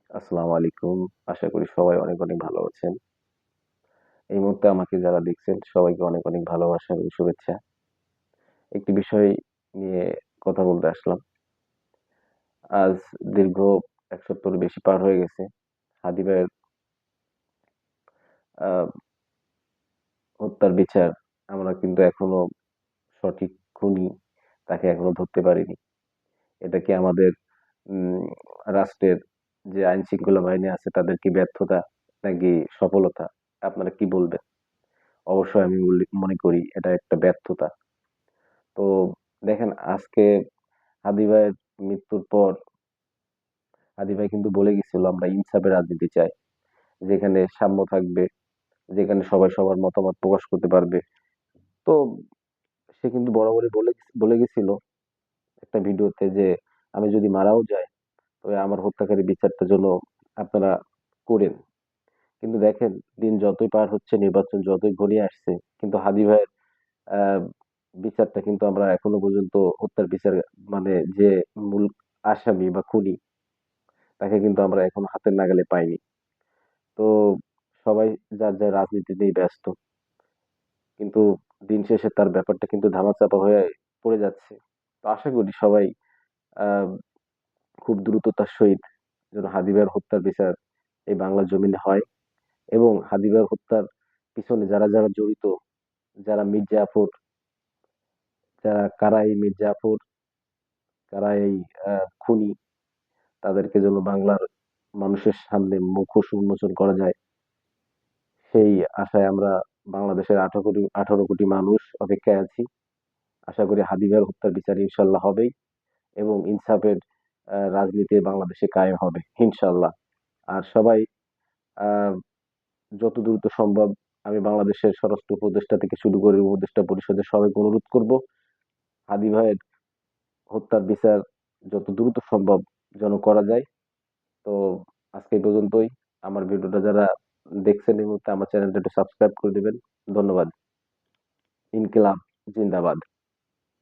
আসসালামু আলাইকুম। আশা করি সবাই অনেক, অনেক ভালো আছেন। এই মুহূর্তে আমাকে যারা দেখছেন সবাইকে অনেক, অনেক ভালোবাসা এবং শুভেচ্ছা। একটি বিষয় নিয়ে কথা বলতে আসলাম। আজ দীর্ঘ ১ সপ্তাহেরও বেশি পার হয়ে গেছে। হাদি ভাইয়ের আ হত্যার বিচার আমরা কিন্তু এখনো সঠিক খুনি তাকে এখনো ধরতে পারিনি। এটা কি আমাদের উম রাষ্ট্রের যে আইন শৃঙ্খলা বাহিনী আছে তাদের কি ব্যর্থতা নাকি সফলতা? আপনারা কি বলবেন? অবশ্যই আমি মনে করি এটা একটা ব্যর্থতা। তো দেখেন আজকে হাদি ভাইয়ের মৃত্যুর পর হাদি ভাই কিন্তু বলে গেছিল আমরা ইনসাফের রাজনীতি চাই। যেখানে সাম্য থাকবে, যেখানে সবাই সবার মতামত প্রকাশ করতে পারবে। তো সে কিন্তু বরাবরই বলে গেছিল একটা ভিডিওতে যে আমি যদি মারাও যাই তবে আমার হত্যাকারী বিচারটা যেন আপনারা করেন। কিন্তু দেখেন দিন যতই পার হচ্ছে, নির্বাচন যতই ঘনিয়ে আসছে কিন্তু হাদি ভাইয়ের আ বিচারটা কিন্তু আমরা এখনো পর্যন্ত হত্যার বিচার মানে যে মূল আসামি বা খুনি তাকে কিন্তু আমরা এখনো হাতের নাগালে পাইনি। তো সবাই যার রাজনীতি নিয়ে ব্যস্ত। কিন্তু দিন শেষে তার ব্যাপারটা কিন্তু ধামাচাপা হয়ে পড়ে যাচ্ছে। তো আশা করি সবাই আ খুব দ্রুততার সহিত যেন হাদি ভাইয়ের হত্যার বিচার এই বাংলার জমিনে হয় এবং হাদি ভাইয়ের হত্যার পিছনে যারা জড়িত, যারা মীর জাফর, কারা এই মীর জাফর, কারা এই আ খুনি তাদেরকে যেন বাংলার মানুষের সামনে মুখোশ উন্মোচন করা যায়। সেই আশায় আমরা বাংলাদেশের ১৮ কোটি মানুষ অপেক্ষায় আছি। আশা করি হাদি ভাইয়ের হত্যার বিচার ইনশাআল্লাহ হবেই এবং ইনসাফের রাজনীতি বাংলাদেশে কায়েম হবে ইনশাআল্লাহ। আর সবাই আ যত দ্রুত সম্ভব আমি বাংলাদেশের স্বরাষ্ট্র উপদেষ্টা থেকে শুরু করে উপদেষ্টা পরিষদের সবাইকে অনুরোধ করব, হাদি ভাইয়ের হত্যার বিচার যত দ্রুত সম্ভব যেন করা যায়। তো আজকে এই পর্যন্তই। আমার ভিডিওটা যারা দেখছেন এই মুহূর্তে আমার চ্যানেলটা একটু সাবস্ক্রাইব করে দিবেন। ধন্যবাদ। ইনকিলাব জিন্দাবাদ।